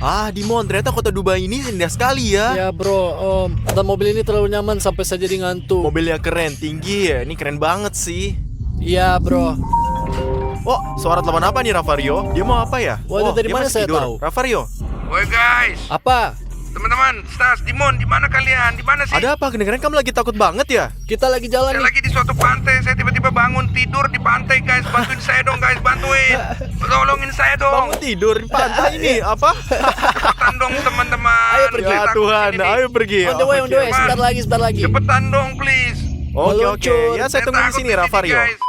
Dimon, ternyata kota Dubai ini indah sekali ya. Ya bro, dan mobil ini terlalu nyaman sampai saya jadi ngantuk. Mobilnya keren, tinggi ya. Ini keren banget sih. Iya bro. Oh, suara telepon apa nih Ravario? Dia mau apa ya? Waduh, dari dia mana masih saya tidur. tahu? Ravario, Woi guys, Apa? teman-teman, Stas, Dimon, di mana kalian? Di mana sih? ada apa? Kedengeran kamu lagi takut banget ya? Kita lagi jalan Saya nih. lagi di suatu pantai, saya tiba-tiba bangun tidur di pantai guys. Bantuin saya dong guys, bantuin. Tolongin saya dong. Bangun tidur di pantai ini apa? Cepetan dong teman-teman. Ayo pergi. Saya Ya takut Tuhan, ini nih. ayo pergi. On the way, on the way. Oke. Sebentar lagi. Cepetan dong please. Oke. Meluncur. Ya saya tunggu di takut sini Ravario. guys.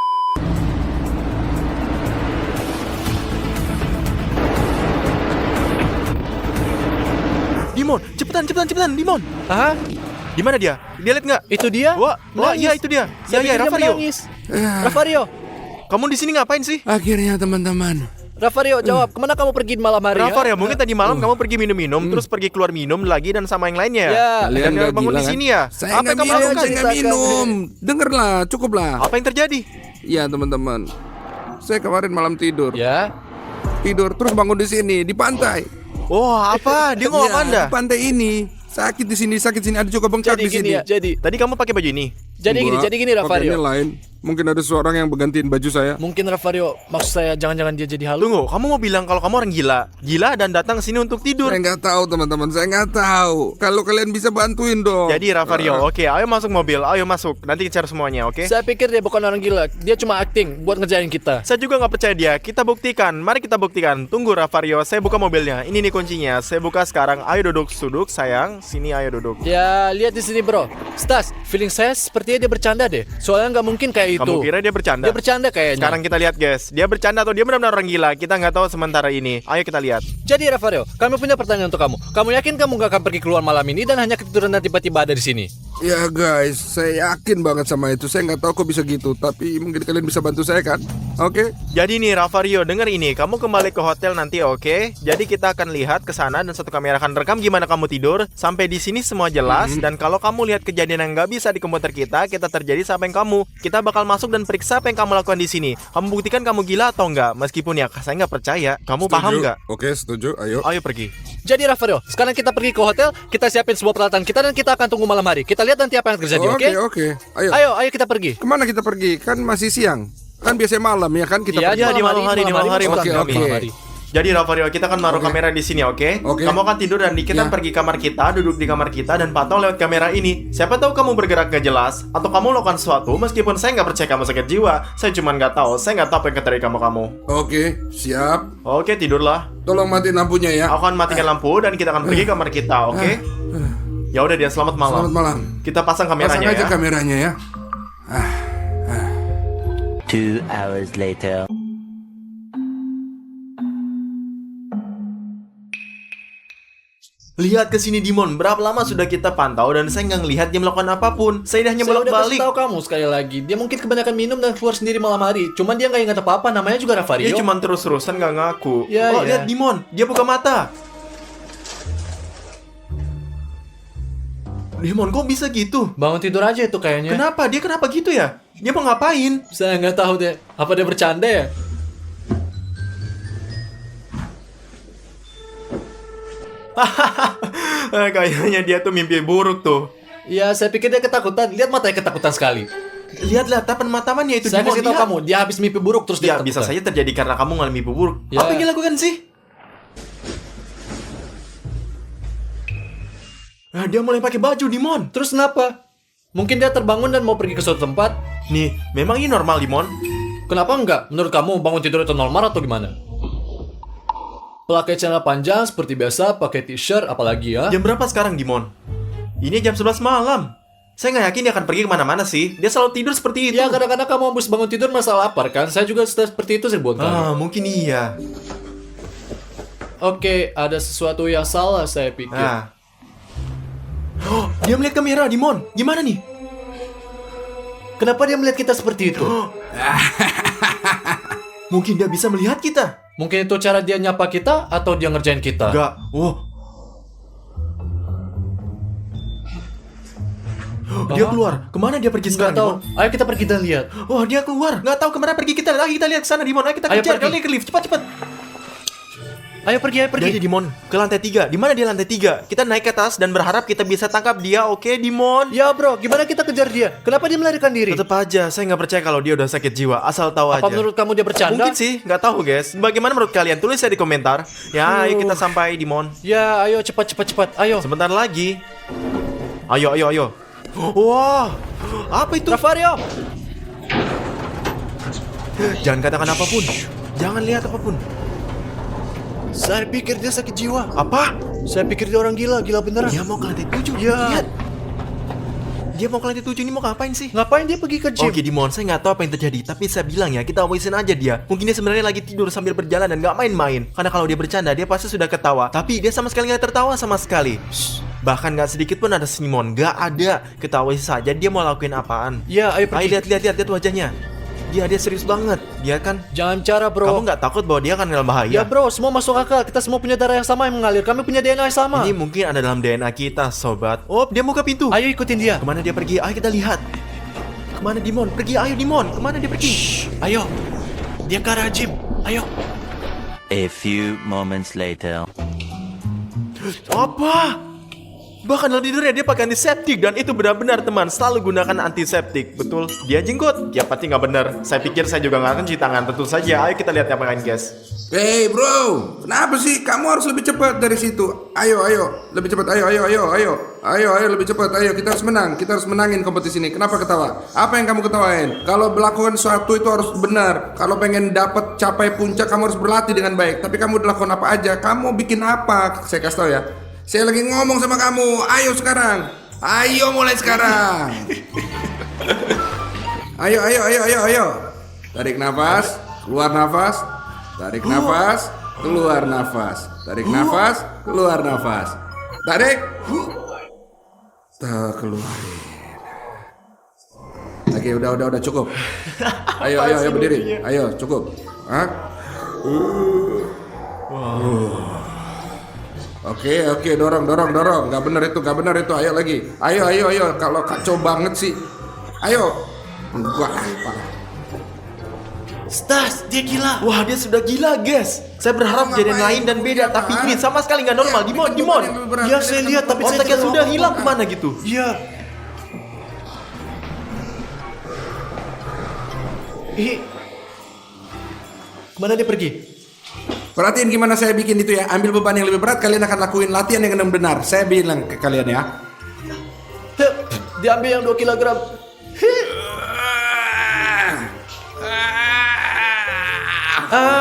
Dimon, cepetan, Dimon. Hah? Di mana dia? Dia lihat nggak? Itu dia? Wah, iya itu dia. Saya Ya, pikir dia Ravario. menangis. Ravario, Kamu di sini ngapain sih? Akhirnya teman-teman. Ravario, jawab. Kemana kamu pergi di malam hari? Ravario, mungkin tadi malam kamu pergi minum-minum, terus pergi keluar minum lagi dan sama yang lainnya. Ya. Kalian Dan nggak bangun gila di kan? sini ya? Saya Apa nggak yang kamu minum, lakukan? saya nggak minum. Dengarlah, cukuplah. Apa yang terjadi? Ya teman-teman, saya kemarin malam tidur, Ya. tidur terus bangun di sini di pantai. Wah, apa? Dia ngomong Ya, apa Anda? di pantai ini. Sakit di sini, ada juga bengkak Jadi di sini. gini ya. Jadi Tadi kamu pakai baju ini? Enggak, jadi gini pakaiannya Ravario. lain. Mungkin ada seorang yang bergantiin baju saya. Mungkin Ravario, maksud saya jangan-jangan dia jadi halu. Tunggu, kamu mau bilang kalau kamu orang gila? Gila dan datang sini untuk tidur? Saya nggak tahu teman-teman, saya nggak tahu. Kalau kalian bisa bantuin dong. Jadi Ravario, oke, ayo masuk mobil, ayo masuk. Nanti cari semuanya, oke? Saya pikir dia bukan orang gila. Dia cuma acting buat ngerjain kita. Saya juga nggak percaya dia. Kita buktikan. Mari kita buktikan. Tunggu Ravario, saya buka mobilnya. Ini nih kuncinya. Saya buka sekarang. Ayo duduk, sayang. Sini ayo duduk. Ya, lihat di sini bro. Stas, feeling saya sepertinya dia bercanda deh. Soalnya nggak mungkin kayak itu. Kamu kira dia bercanda? Dia bercanda kayaknya. Sekarang kita lihat guys. Dia bercanda atau dia benar-benar orang gila? Kita nggak tahu sementara ini. Ayo kita lihat. Jadi Ravario, kami punya pertanyaan untuk kamu. Kamu yakin kamu nggak akan pergi keluar malam ini dan hanya ketiduran dan tiba-tiba ada di sini? Ya guys, saya yakin banget sama itu. Saya nggak tahu kok bisa gitu, tapi mungkin kalian bisa bantu saya kan? Oke? Jadi nih Ravario, denger ini. Kamu kembali ke hotel nanti, oke? Jadi kita akan lihat ke sana dan satu kamera akan rekam gimana kamu tidur. Sampai di sini semua jelas. Dan kalau kamu lihat kejadian yang nggak bisa di komputer kita terjadi sama yang kamu. Kita bakal masuk dan periksa apa yang kamu lakukan di sini. Kamu buktikan kamu gila atau enggak? Meskipun ya saya nggak percaya. Kamu paham nggak? Oke, setuju. Ayo. Ayo pergi. Jadi Ravario, sekarang kita pergi ke hotel, kita siapin sebuah peralatan kita dan kita akan tunggu malam hari. Kita lihat nanti apa yang terjadi, oke? Oke. Ayo. Ayo kita pergi. Kemana kita pergi? Kan masih siang. Kan biasanya malam ya kan kita Iya, pergi. Iya, di malam hari, maksud Oke, kami, oke. malam hari. Jadi Ravario, kita akan naruh Oke. kamera di sini, oke? Oke. Kamu akan tidur dan kita Ya. pergi kamar kita, duduk di kamar kita dan pantau lewat kamera ini. Siapa tahu kamu bergerak gak jelas atau kamu melakukan sesuatu meskipun saya nggak percaya kamu sakit jiwa. Saya cuma nggak tahu, saya nggak tahu apa yang terjadi kamu. Oke, siap. Oke, tidurlah. Tolong matiin lampunya ya. Aku akan matikan lampu dan kita akan pergi kamar kita, oke? Ya udah dia, selamat malam. Selamat malam. Kita pasang Pasang kameranya aja ya. kameranya ya. 2 hours later. Lihat ke sini Dimon, berapa lama sudah kita pantau dan saya nggak ngelihat dia melakukan apapun. Saya hanya Saya udah kasih bolak-balik. tahu kamu sekali lagi. Dia mungkin kebanyakan minum dan keluar sendiri malam hari. Cuman dia nggak ingat apa-apa. Namanya juga Ravario. Dia cuma terus-terusan nggak ngaku. Ya, Oh, ya. lihat Dimon, dia buka mata. Dimon, kok bisa gitu? Bangun tidur aja itu kayaknya. Kenapa? Dia kenapa gitu ya? Dia mau ngapain? Saya nggak tahu deh. Apa dia bercanda ya? Kayaknya dia tuh mimpi buruk tuh. Ya, saya pikir dia ketakutan. Lihat matanya ketakutan sekali. Lihatlah tapan matamannya itu Saya Dimon. kasih tahu Lihat. kamu, dia habis mimpi buruk terus dia Ya, bisa ketakutan. saja terjadi karena kamu ngalami mimpi buruk. Ya. Apa yang dia lakukan sih? Dia mulai pakai baju, Dimon. Terus kenapa? Mungkin dia terbangun dan mau pergi ke suatu tempat. Nih, memang ini normal, Dimon? Kenapa enggak? Menurut kamu bangun tidur itu normal atau gimana? Pakai celana panjang seperti biasa, pakai t-shirt, apalagi ya? Jam berapa sekarang, Dimon? Ini jam 11 malam. Saya nggak yakin dia akan pergi kemana-mana sih. Dia selalu tidur seperti itu. Ya, kadang-kadang kamu habis bangun tidur masalah lapar kan? Saya juga seperti itu ribuan kali. Mungkin iya. Oke, ada sesuatu yang salah saya pikir. Oh, dia melihat kamera, Dimon. Gimana nih? Kenapa dia melihat kita seperti itu? Mungkin dia bisa melihat kita. Mungkin itu cara dia nyapa kita atau dia ngerjain kita? Enggak. Dia keluar. Kemana dia pergi Nggak sekarang, tahu. Dimon? Ayo kita pergi dan lihat. Oh, dia keluar. Nggak tahu kemana pergi kita. Ayo kita lihat ke sana, Dimon. Ayo kita Ayo kejar. pergi. Kali ke lift. Cepat. Ayo pergi. Jadi Dimon, ke lantai 3. Di mana dia lantai 3? Kita naik ke atas dan berharap kita bisa tangkap dia, oke Dimon? Ya bro, gimana kita kejar dia? Kenapa dia melarikan diri? Tetap aja, saya nggak percaya kalau dia udah sakit jiwa. Asal tahu aja. Apa menurut kamu dia bercanda? Mungkin sih, nggak tahu guys. Bagaimana menurut kalian? Tulis ya di komentar. Ya, ayo kita sampai Dimon. Ya, ayo cepat. Ayo. Sebentar lagi. Ayo. Wah, apa itu? Rafario. Jangan katakan apapun. Jangan lihat apapun. Saya pikir dia sakit jiwa. Apa? Saya pikir dia orang gila beneran. Dia mau ke lantai 7. Ya. Lihat. Dia mau ke lantai 7 ini mau ngapain sih? Ngapain dia pergi ke gym? Oke Dimon, saya nggak tahu apa yang terjadi. Tapi saya bilang ya, kita awasin aja dia. Mungkin dia sebenarnya lagi tidur sambil berjalan dan nggak main-main. Karena kalau dia bercanda, dia pasti sudah ketawa. Tapi dia sama sekali nggak tertawa sama sekali. Bahkan nggak sedikit pun ada senyuman. Nggak ada. Ketawa saja dia mau lakuin apaan. Ya, ayo pergi. Ayo lihat wajahnya. Dia serius banget. Dia kan. Jangan cara bro. Kamu nggak takut bahwa dia akan dalam bahaya? Ya bro, semua masuk akal. Kita semua punya darah yang sama yang mengalir. Kami punya DNA yang sama. Ini mungkin ada dalam DNA kita, sobat. Oh, dia buka pintu. Ayo ikutin dia. Kemana dia pergi? Ayo kita lihat. Kemana Dimon? Pergi, ayo Dimon. Kemana dia pergi? Ayo. Dia ke arah gym. Ayo. A few moments later. Apa? Bahkan dalam tidurnya dia pakai antiseptik. Dan itu benar-benar teman, selalu gunakan antiseptik. Betul, dia jenggot. Ya pasti nggak benar. Saya pikir saya juga nggak akan cuci tangan. Tentu saja, ayo kita lihat apa lain guys. Hey bro, kenapa sih? Kamu harus lebih cepat dari situ. Ayo, lebih cepat. Ayo, lebih cepat. Ayo, kita harus menang. Kita harus menangin kompetisi ini. Kenapa ketawa? Apa yang kamu ketawain? Kalau melakukan sesuatu itu harus benar. Kalau pengen dapat capai puncak, kamu harus berlatih dengan baik. Tapi kamu udah lakukan apa aja? Kamu bikin apa? Saya kasih tahu ya. Saya lagi ngomong sama kamu. Ayo sekarang. Ayo mulai sekarang. Ayo. Tarik nafas, keluar nafas. Tarik nafas, keluar nafas. Tarik nafas, keluar nafas. Tarik. Keluarin. Oke, udah cukup. Ayo berdiri. Ayo, cukup. Hah? Oke, dorong. Gak bener itu. Ayo lagi. Ayo. Kalau kacau banget sih. Ayo. Gua apa? Stas, dia gila. Wah, dia sudah gila guys. Saya berharap kejadian lain dan beda. Tapi ini sama sekali nggak normal. Dimon. Ya saya lihat, tapi saya otaknya tidak sudah tahu hilang apa. kemana gitu. Iya. Kemana dia pergi? Perhatiin gimana saya bikin itu ya. Ambil beban yang lebih berat, kalian akan lakuin latihan yang benar. Saya bilang ke kalian ya. Diambil yang 2 kilogram.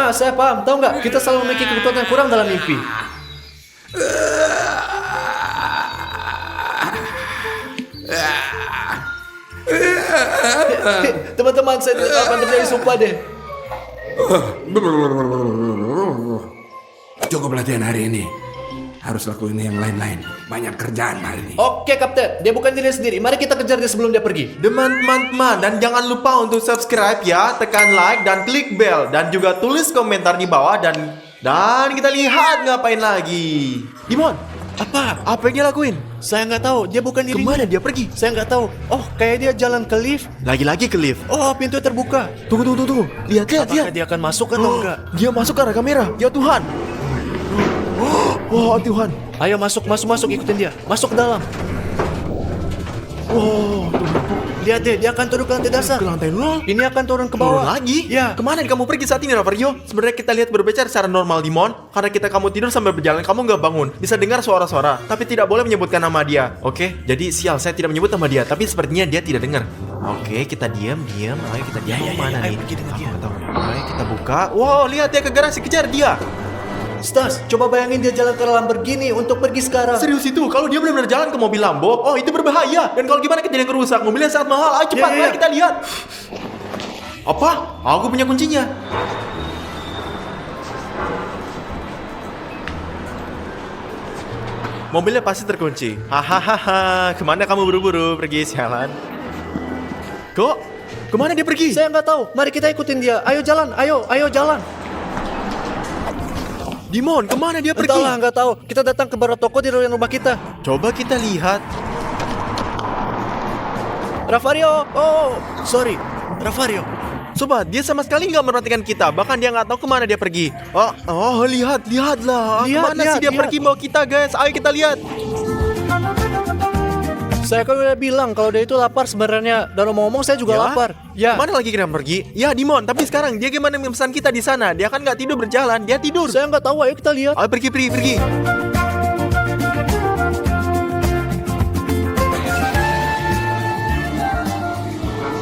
Saya paham. Tahu nggak? Kita selalu memiliki kebutuhan yang kurang dalam mimpi. Teman-teman, saya tidak akan terjadi, sumpah deh. Cukup latihan hari ini. Harus lakuin yang lain-lain. Banyak kerjaan hari ini. Oke, Kapten. Dia bukan diri sendiri. Mari kita kejar dia sebelum dia pergi. Teman-teman, dan jangan lupa untuk subscribe ya, tekan like dan klik bell dan juga tulis komentar di bawah dan kita lihat ngapain lagi. Dimon, apa yang dia lakuin? Saya nggak tahu. Dia bukan dirinya. Kemana dia pergi? Saya nggak tahu. Oh, kayak dia jalan ke lift. Lagi-lagi ke lift. Oh, pintu terbuka. Tunggu. Lihat. Apakah dia akan masuk atau enggak? Dia masuk ke arah kamera. Ya Tuhan. Oh Tuhan. Ayo masuk, ikutin dia. Masuk ke dalam. Oh Tuhan. Lihat deh, dia akan turun ke lantai dasar. Ke lantai 0. Ini akan turun ke Turun bawah. lagi? Ya. Kemana kamu pergi saat ini, Rafario? Sebenarnya kita lihat berbicara secara normal, Dimon. Karena kamu tidur sambil berjalan, kamu nggak bangun. Bisa dengar suara-suara, tapi tidak boleh menyebutkan nama dia. Oke? Jadi sial, saya tidak menyebut nama dia, tapi sepertinya dia tidak dengar. Oke, kita diam. Ayo kita diam. Mana nih? Pergi dengan dia. Ayo kita buka. Wow, lihat dia ke garasi, kejar dia. Stas, coba bayangin dia jalan ke Lamborghini untuk pergi sekarang. Serius itu, kalau dia benar-benar jalan ke mobil Lambo, oh itu berbahaya. Dan kalau gimana kejadian kerusak, mobilnya sangat mahal. Ayo cepat, Ya. mari kita lihat. Apa? Aku punya kuncinya. Mobilnya pasti terkunci. Hahaha, kemana kamu buru-buru pergi sialan? Kok? Kemana dia pergi? Saya nggak tahu. Mari kita ikutin dia. Ayo jalan, ayo jalan. Dimon, kemana dia pergi? Entahlah, nggak tahu. Kita datang ke barat toko di rumah kita. Coba kita lihat. Rafario, oh, sorry, Rafario. Sobat, dia sama sekali nggak memperhatikan kita. Bahkan dia nggak tahu kemana dia pergi. Lihatlah. Kemana sih dia pergi bawa kita, guys? Ayo kita lihat. Saya kan udah bilang kalau dia itu lapar sebenarnya. Dan ngomong-ngomong saya juga lapar. Ya. Mana lagi kita pergi? Ya, Dimon. Tapi sekarang dia gimana memesan kita di sana? Dia kan nggak tidur berjalan. Dia tidur. Saya nggak tahu. Ayo kita lihat. Ayo pergi.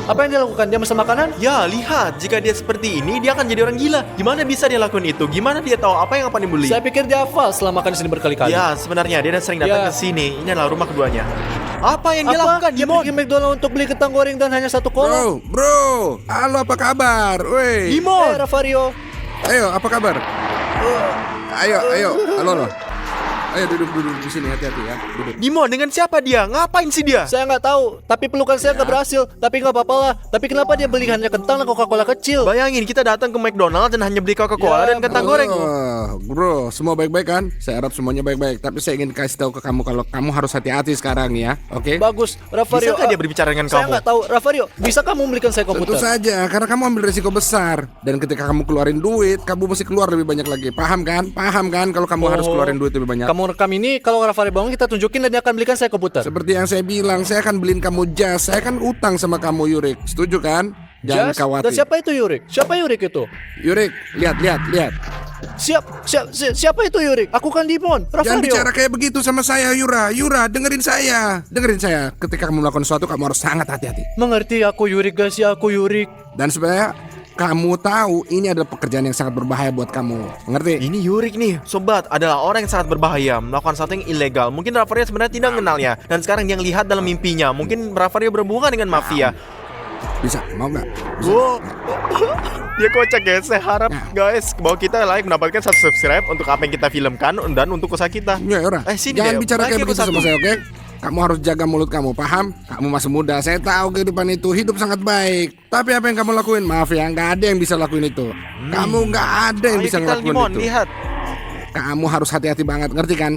Apa yang dia lakukan? Dia pesan makanan? Ya, lihat. Jika dia seperti ini, dia akan jadi orang gila. Gimana bisa dia lakukan itu? Gimana dia tahu apa yang akan dibeli? Saya pikir dia hafal setelah makan di sini berkali-kali. Ya, sebenarnya dia sering datang Ya. ke sini. Ini adalah rumah keduanya. Apa yang dia lakukan, Dia Dimon? pergi McDonald untuk beli kentang goreng dan hanya satu kolom. Bro, halo apa kabar? Woi. Dimon! Rafario. Ayo, apa kabar? Ayo, halo. Ayo duduk di sini, hati-hati ya. Duduk. Dimon, dengan siapa dia? Ngapain sih dia? Saya nggak tahu, tapi pelukan saya nggak berhasil. Tapi nggak apa-apa lah. Tapi kenapa dia beli hanya kentang dan Coca-Cola kecil? Bayangin kita datang ke McDonald dan hanya beli Coca-Cola dan kentang goreng. Bro, semua baik-baik kan? Saya harap semuanya baik-baik. Tapi saya ingin kasih tahu ke kamu kalau kamu harus hati-hati sekarang ya, oke? Bagus, Rafario. Bisa nggak dia berbicara dengan Saya kamu? nggak tahu, Rafario. Bisa kamu membelikan saya Tentu komputer? saja, karena kamu ambil resiko besar. Dan ketika kamu keluarin duit, kamu mesti keluar lebih banyak lagi. Paham kan? Kalau kamu harus keluarin duit lebih banyak. Kamu rekam ini, kalau Rafario bangun kita tunjukin dan dia akan belikan saya komputer. Seperti yang saya bilang, saya akan beliin kamu jas. Saya kan utang sama kamu, Yurik. Setuju kan? Jangan Jas? khawatir. Dan siapa itu Yurik? Siapa Yurik itu? Yurik, lihat. Siapa itu Yurik? Aku kan Dimon. Jangan Rafario. bicara kayak begitu sama saya, Yura. Dengerin saya. Ketika kamu melakukan sesuatu, kamu harus sangat hati-hati. Mengerti aku Yurik, guys ya, aku Yurik. Dan supaya kamu tahu, ini adalah pekerjaan yang sangat berbahaya buat kamu. Ngerti? Ini Yurik nih, sobat, adalah orang yang sangat berbahaya, melakukan sesuatu yang ilegal. Mungkin Rafario sebenarnya tidak mengenalnya, dan sekarang dia lihat dalam mimpinya. Mungkin Rafario berhubungan dengan mafia. Bisa, mau nggak? Bisa. Wow, dia kocak guys. Saya harap guys bahwa kita mendapatkan 1 subscribe untuk apa yang kita filmkan dan untuk usaha kita. Ya, Yura. Sini Jangan deh, bicara bagi kayak aku begitu sama satu. saya, oke? Kamu harus jaga mulut kamu, paham? Kamu masih muda, saya tahu kehidupan itu hidup sangat baik. Tapi apa yang kamu lakuin? Maaf ya, nggak ada yang bisa lakuin itu. Kamu nggak ada yang Ayo bisa kita, ngelakuin Dimon, itu. lihat. Kamu harus hati-hati banget, ngerti kan?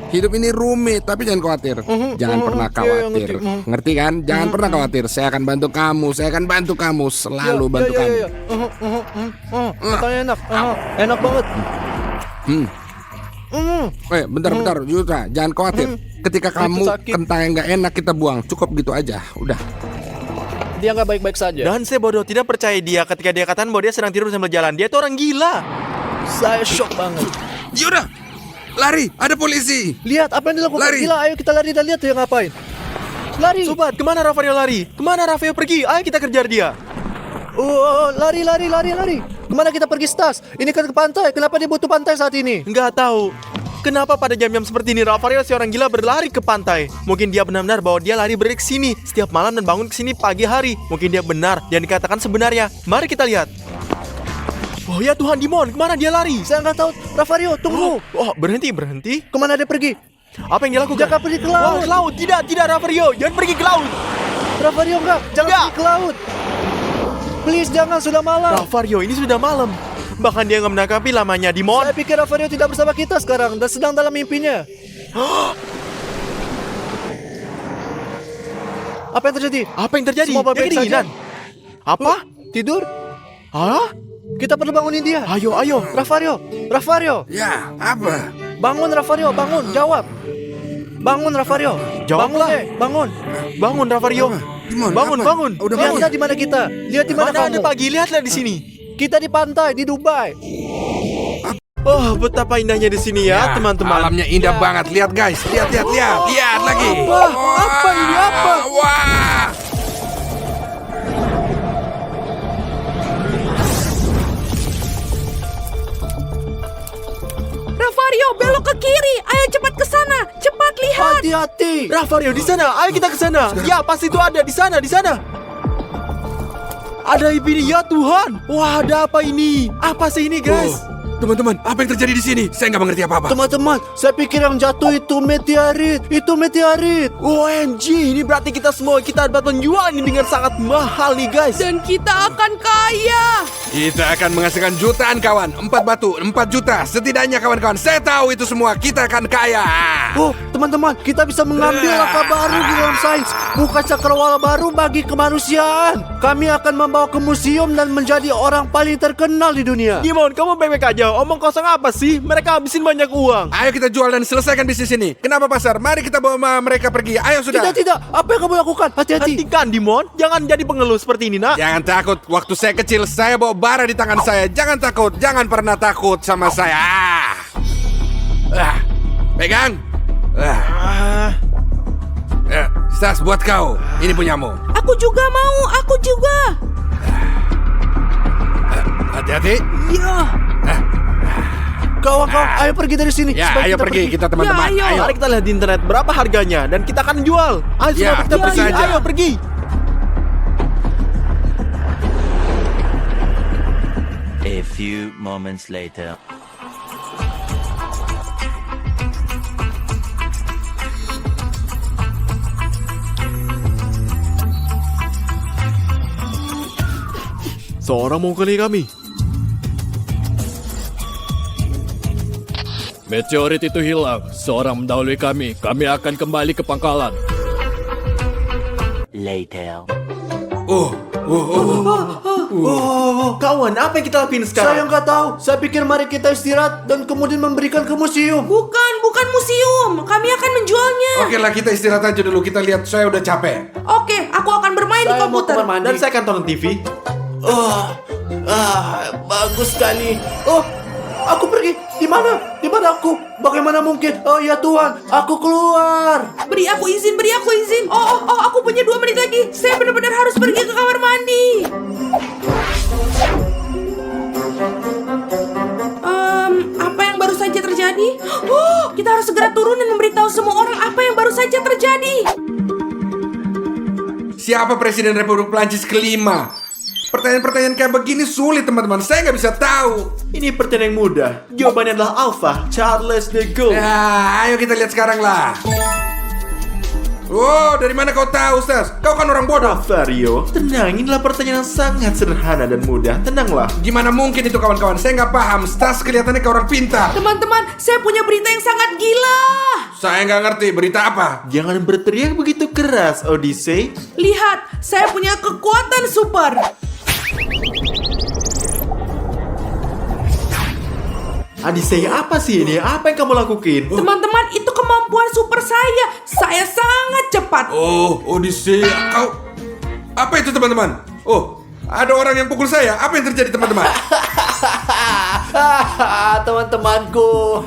Hidup ini rumit, tapi jangan khawatir. Jangan pernah iya, khawatir. ngerti. Ngerti kan? Jangan pernah khawatir. Saya akan bantu kamu. Selalu bantu kamu. Katanya enak. Enak banget. Bentar, Yuta, jangan khawatir. Ketika kamu sakit. kentang yang nggak enak kita buang, cukup gitu aja. Udah. Dia nggak baik-baik saja. Dan saya bodoh tidak percaya dia ketika dia katakan bahwa dia sedang tidur sambil jalan. Dia itu orang gila. Saya shock banget. Yuda, lari, ada polisi. Lihat apa yang dilakukan. Lari. Gila, ayo kita lari dan lihat dia ngapain. Lari. Sobat, kemana Rafario lari? Kemana Rafario pergi? Ayo kita kejar dia. Lari. Kemana kita pergi, Stas? Ini kan ke pantai. Kenapa dia butuh pantai saat ini? Nggak tahu. Kenapa pada jam-jam seperti ini Rafario si orang gila berlari ke pantai? Mungkin dia benar-benar bahwa dia lari ke sini setiap malam dan bangun ke sini pagi hari. Mungkin dia benar yang dikatakan sebenarnya. Mari kita lihat. Oh ya Tuhan, Dimon, kemana dia lari? Saya nggak tahu. Rafario, tunggu. Berhenti. Kemana dia pergi? Apa yang dia lakukan? Jangan pergi ke laut. Ke laut. Tidak Rafario, jangan pergi ke laut. Rafario enggak. Jangan Enggak. pergi ke laut. Please, jangan. Sudah malam. Rafario, ini sudah malam. Bahkan dia nggak menangkapi lamanya, Dimon. Saya pikir Rafario tidak bersama kita sekarang dan sedang dalam mimpinya. Apa yang terjadi? Apa yang terjadi? Semua Dia baik-baik kedinginan. saja. Apa? Tidur? Hah? Kita perlu bangunin dia. Ayo. Rafario. Ya, apa? Bangun Rafario, bangun, jawab. Bangun Rafario. Jawablah. Bangun. Bangun Rafario. Dimon, Bangun. Udah Lihatlah di mana kita. Lihat di mana Mana ada kamu. pagi? Lihatlah di sini. Kita di pantai di Dubai. Oh, betapa indahnya di sini ya, teman-teman. Alamnya indah banget. Lihat guys, lihat lagi. Apa ini? Apa? Wah. Rafario, belok ke kiri. Ayo cepat ke sana. Cepat lihat. Hati-hati. Rafario di sana. Ayo kita ke sana. Ya, pasti itu ada di sana. Ada ini ya Tuhan. Wah, ada apa ini? Apa sih ini, guys? Teman-teman, apa yang terjadi di sini? Saya nggak mengerti apa-apa. Teman-teman, saya pikir yang jatuh itu meteorit. Itu meteorit. OMG, ini berarti kita dapat menjual ini dengan sangat mahal nih guys. Dan kita akan kaya. Kita akan menghasilkan jutaan kawan. 4 batu, 4 juta. Setidaknya kawan-kawan, saya tahu itu semua. Kita akan kaya. Oh, teman-teman, kita bisa mengambil langkah baru di dalam sains. Buka cakrawala baru bagi kemanusiaan. Kami akan membawa ke museum dan menjadi orang paling terkenal di dunia. Dimon, kamu baik-baik aja. Omong kosong apa sih? Mereka habisin banyak uang. Ayo kita jual dan selesaikan bisnis ini. Kenapa pasar? Mari kita bawa mereka pergi. Ayo sudah. Tidak. Apa yang kamu lakukan? Hati-hati. Hentikan, Dimon. Jangan jadi pengeluh seperti ini, nak. Jangan takut. Waktu saya kecil, saya bawa bara di tangan saya. Jangan takut. Jangan pernah takut sama saya. Pegang. Stas, buat kau. Ini punyamu. Aku juga mau, aku juga. Hati-hati. Iya. Kawan-kawan, ayo pergi dari sini. Ya, Sebaik ayo pergi. Kita teman-teman. Ya, ayo. Mari kita lihat di internet berapa harganya dan kita akan jual. Ayo Ya, semua kita tentu pergi. saja. Ayo pergi. A few moments later. Seorang mengukuli kami. Meteorit itu hilang. Seorang mendahului kami. Kami akan kembali ke pangkalan. Later. Kawan, apa yang kita lakuin Saya sekarang? nggak tahu. Saya pikir mari kita istirahat dan kemudian memberikan ke museum. Bukan museum. Kami akan menjualnya. Oke lah, kita istirahat aja dulu. Kita lihat, saya udah capek. Oke, aku akan bermain di Saya mau komputer. kamar mandi. Dan saya akan tonton TV. Bagus sekali. Oh, aku pergi. Di mana? Di mana aku? Bagaimana mungkin? Oh ya Tuhan, aku keluar. Beri aku izin. Oh, aku punya 2 menit lagi. Saya benar-benar harus pergi ke kamar mandi. Apa yang baru saja terjadi? Oh, kita harus segera turun dan memberitahu semua orang apa yang baru saja terjadi. Siapa Presiden Republik Prancis kelima? Pertanyaan-pertanyaan kayak begini sulit teman-teman. Saya nggak bisa tahu. Ini pertanyaan yang mudah. Jawabannya adalah Alpha, Charles de Gaulle. Ya, ayo kita lihat sekarang lah. Wow, dari mana kau tahu, Stas? Kau kan orang bodoh. Vario, tenang, inilah pertanyaan yang sangat sederhana dan mudah. Tenanglah. Gimana mungkin itu kawan-kawan? Saya nggak paham. Stas kelihatannya kayak orang pintar. Teman-teman, saya punya berita yang sangat gila. Saya nggak ngerti berita apa. Jangan berteriak begitu keras, Odyssey. Lihat, saya punya kekuatan super. Odyssey, apa sih ini? Apa yang kamu lakukan? Teman-teman, itu kemampuan super saya. Saya sangat cepat. Oh, Odyssey, kau... Apa itu teman-teman? Oh, ada orang yang pukul saya. Apa yang terjadi teman-teman? Teman-temanku.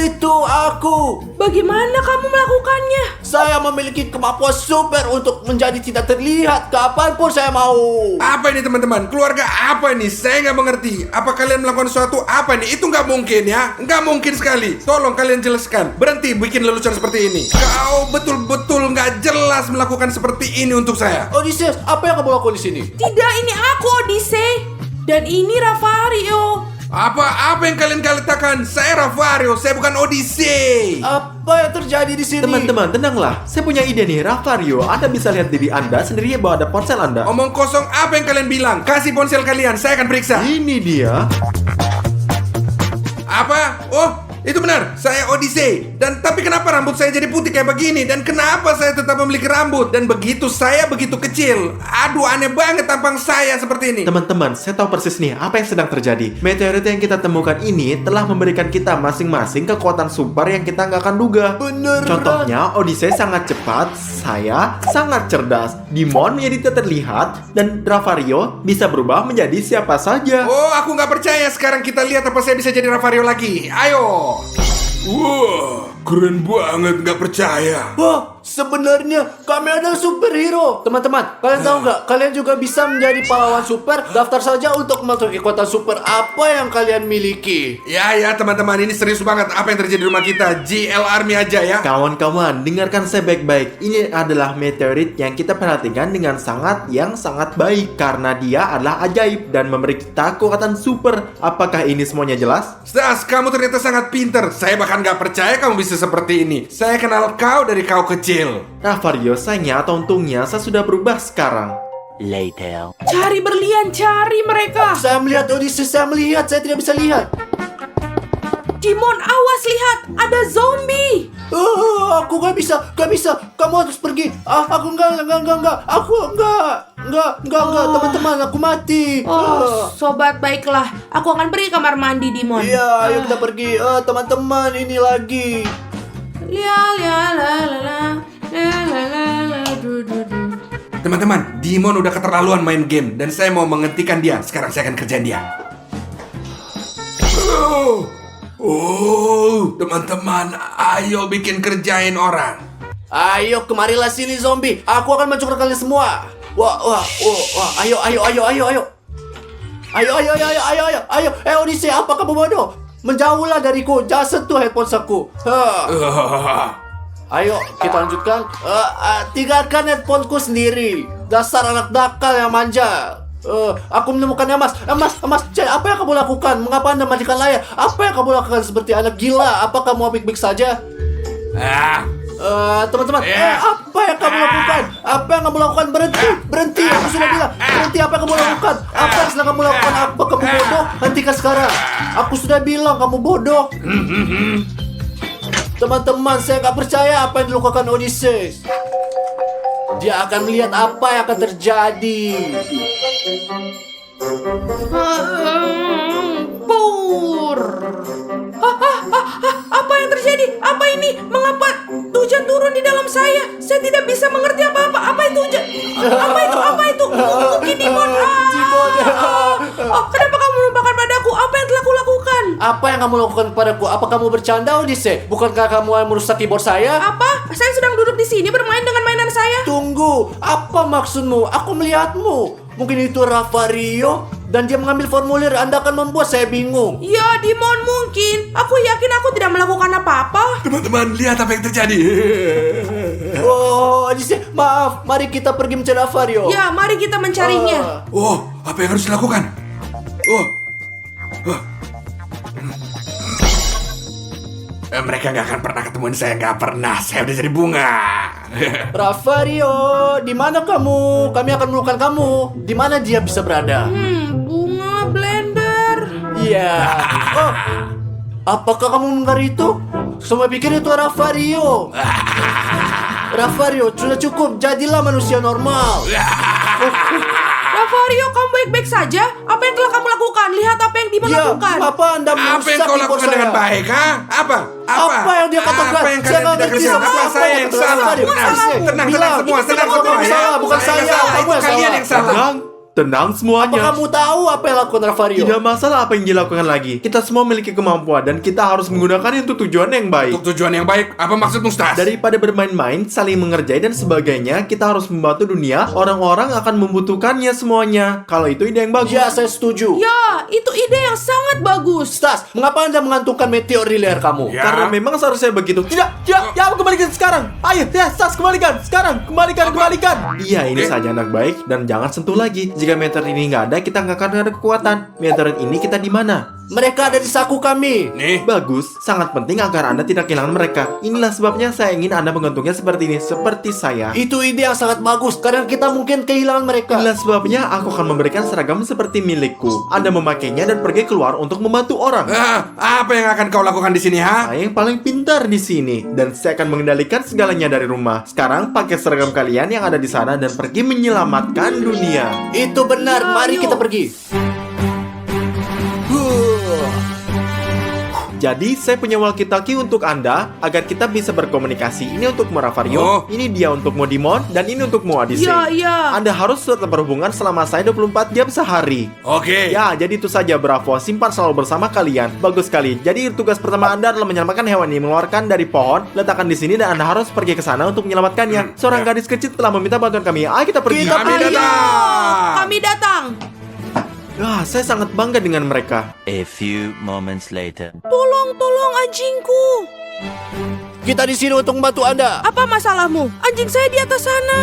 Itu aku. Bagaimana kamu melakukannya? Saya memiliki kemampuan super untuk menjadi tidak terlihat kapanpun saya mau. Apa ini teman-teman? Keluarga apa ini? Saya nggak mengerti. Apa kalian melakukan sesuatu? Apa ini? Itu nggak mungkin ya. Nggak mungkin sekali. Tolong kalian jelaskan. Berhenti bikin lelucon seperti ini. Kau betul-betul nggak jelas melakukan seperti ini untuk saya. Odysseus, apa yang kamu lakukan di sini? Tidak, ini aku, Odyssey. Dan ini Ravario. Apa yang kalian katakan? Saya Ravario, saya bukan Odyssey. Apa yang terjadi di sini? Teman-teman, tenanglah. Saya punya ide nih, Ravario. Anda bisa lihat diri Anda sendiri bahwa ada ponsel Anda. Omong kosong, apa yang kalian bilang? Kasih ponsel kalian, saya akan periksa. Ini dia. Apa? Oh, itu benar. Saya Odyssey. Dan tapi kenapa rambut saya jadi putih kayak begini? Dan kenapa saya tetap memiliki rambut? Dan begitu saya begitu kecil. Aduh, aneh banget tampang saya seperti ini. Teman-teman, saya tahu persis nih apa yang sedang terjadi. Meteorit yang kita temukan ini telah memberikan kita masing-masing kekuatan super yang kita nggak akan duga. Bener. Contohnya, Odyssey sangat cepat, saya sangat cerdas, Dimon menjadi tidak terlihat, dan Ravario bisa berubah menjadi siapa saja. Oh, aku nggak percaya. Sekarang kita lihat apa saya bisa jadi Ravario lagi. Ayo. Wow. Keren banget, nggak percaya. Wah, sebenarnya kami adalah superhero. Teman-teman, kalian tahu nggak? Kalian juga bisa menjadi pahlawan super. Daftar saja untuk memasuki kekuatan super apa yang kalian miliki. Ya teman-teman, ini serius banget. Apa yang terjadi di rumah kita? GL Army aja ya. Kawan-kawan, dengarkan saya baik-baik. Ini adalah meteorit yang kita perhatikan dengan sangat baik karena dia adalah ajaib dan memberi kita kekuatan super. Apakah ini semuanya jelas? Stas, kamu ternyata sangat pinter. Saya bahkan nggak percaya kamu bisa seperti ini. Saya kenal kau dari kau kecil. Nah, Vario, sayangnya atau untungnya saya sudah berubah sekarang. Later. Cari berlian, cari mereka. Saya melihat Odysseus, saya melihat, saya tidak bisa lihat. Dimon, awas lihat, ada zombie. Aku gak bisa. Kamu harus pergi. Aku enggak. Teman-teman, aku mati. Oh, sobat, baiklah. Aku akan pergi kamar mandi, Dimon. Iya, ayo kita pergi. Teman-teman, ini lagi. Teman-teman, Dimon udah keterlaluan main game dan saya mau menghentikan dia. Sekarang saya akan kerjain dia. Teman-teman, ayo bikin kerjain orang. Ayo, kemarilah sini zombie. Aku akan mencuri kalian semua. Wah. Ayo. Odyssey, apa kamu bodoh? Menjauhlah dariku. Jangan sentuh headphone aku. Ayo, kita lanjutkan. Tinggalkan headphoneku sendiri. Dasar anak nakal yang manja. Aku menemukan Emas. Apa yang kamu lakukan? Mengapa Anda matikan layar? Apa yang kamu lakukan seperti anak gila? Apa kamu baik-baik saja? Teman-teman, apa yang kamu lakukan? Apa yang kamu lakukan? Berhenti. Aku sudah bilang, berhenti. Apa yang kamu lakukan? Apa yang sedang kamu lakukan? Apa kamu bodoh? Hentikan sekarang. Aku sudah bilang kamu bodoh. Teman-teman, saya gak percaya apa yang dilakukan Odysseus. Dia akan melihat apa yang akan terjadi. Pur. Apa yang terjadi? Apa ini? Mengapa hujan turun di dalam saya? Saya tidak bisa mengerti apa-apa. Apa itu hujan? Apa itu? Mungkin Dimon. Kenapa kamu melupakan padaku? Apa yang telah kulakukan? Apa yang kamu lakukan padaku? Apa kamu bercanda, Odyssey? Bukankah kamu yang merusak keyboard saya? Apa? Saya sedang duduk di sini bermain dengan mainan saya. Tunggu, apa maksudmu? Aku melihatmu. Mungkin itu Ravario dan dia mengambil formulir. Anda akan membuat saya bingung. Ya, Dimon, mungkin. Aku yakin aku tidak melakukan apa-apa. Teman-teman, lihat apa yang terjadi. Odyssey, maaf. Mari kita pergi mencari Ravario. Ya, mari kita mencarinya. Apa yang harus dilakukan? Mereka nggak akan pernah ketemuin saya, nggak pernah. Saya udah jadi bunga. Ravario, di mana kamu? Kami akan menemukan kamu. Di mana dia bisa berada? Bunga blender. Iya. Apakah kamu mendengar itu? Semua pikir itu Ravario. Ravario, sudah cukup. Jadilah manusia normal. Ravario, kamu baik-baik saja? Apa yang telah kamu lakukan? Lihat apa yang Dimon lakukan. Apa Anda merusak Apa yang kau keyboard lakukan dengan saya? baik, ha? Apa yang dia katakan? Apa yang Saya kalian nggak tidak ngerti kerjakan? apa Apa saya yang salah? Tenang semua Bukan saya. Itu kalian yang salah. Tenang Apa semuanya. kamu tahu apa yang lakukan Ravario? Tidak masalah apa yang dilakukan lagi. Kita semua memiliki kemampuan dan kita harus menggunakannya untuk tujuan yang baik. Untuk tujuan yang baik, apa maksudmu, Stas? Daripada bermain-main, saling mengerjai dan sebagainya, kita harus membantu dunia. Orang-orang akan membutuhkannya semuanya. Kalau itu ide yang bagus. Ya, saya setuju. Ya, itu ide yang sangat bagus. Stas, mengapa Anda mengantungkan meteor di leher kamu? Ya. Karena memang seharusnya begitu. Tidak, aku kembalikan sekarang. Ayo, ya, Sas, kembalikan. Sekarang, kembalikan. Iya, ini saja anak baik dan jangan sentuh lagi. Jika meteor ini nggak ada, kita nggak akan ada kekuatan. Meteorit ini kita di mana? Mereka ada di saku kami. Nih, Bagus, sangat penting agar Anda tidak kehilangan mereka. Inilah sebabnya saya ingin Anda menggantungnya seperti ini, seperti saya. Itu ide yang sangat bagus karena kita mungkin kehilangan mereka. Inilah sebabnya aku akan memberikan seragam seperti milikku. Anda memakainya dan pergi keluar untuk membantu orang. apa yang akan kau lakukan di sini, ha? Saya yang paling pintar di sini dan saya akan mengendalikan segalanya dari rumah. Sekarang pakai seragam kalian yang ada di sana dan pergi menyelamatkan dunia. Itu benar. Mari kita pergi. Jadi saya punya walkie-talkie untuk Anda agar kita bisa berkomunikasi. Ini untukmu Ravario, Oh. ini dia untukmu Dimon, dan ini untukmu Odyssey. Iya. Anda harus tetap berhubungan selama saya 24 jam sehari. Oke. Ya, jadi itu saja Bravo. Simpan selalu bersama kalian. Bagus sekali. Jadi tugas pertama Anda adalah menyelamatkan hewan ini, mengeluarkan dari pohon, letakkan di sini, dan Anda harus pergi ke sana untuk menyelamatkannya. Seorang gadis kecil telah meminta bantuan kami. Ayo kita pergi. Kami datang. Kami datang. Saya sangat bangga dengan mereka. A few moments later. Tolong anjingku. Kita di sini untuk membantu Anda. Apa masalahmu? Anjing saya di atas sana.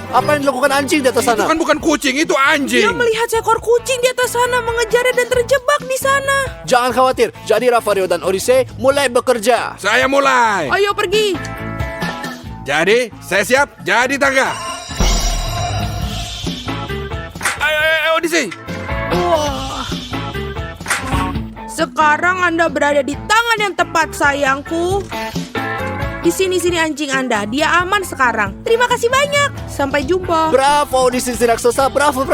Apa yang dilakukan anjing di atas Itu sana? kan bukan kucing, itu Dia anjing. melihat seekor kucing di atas sana mengejarnya dan terjebak di sana. Jangan khawatir. Jadi Ravario dan Odyssey mulai bekerja. Saya mulai. Ayo pergi. Jadi, saya siap jadi tangga. Ayo, Odyssey. Wah. Sekarang Anda berada di tangan yang tepat, sayangku. Di sini anjing Anda. Dia aman sekarang. Terima kasih banyak. Sampai jumpa. Bravo Odyssey si raksasa. Bravo.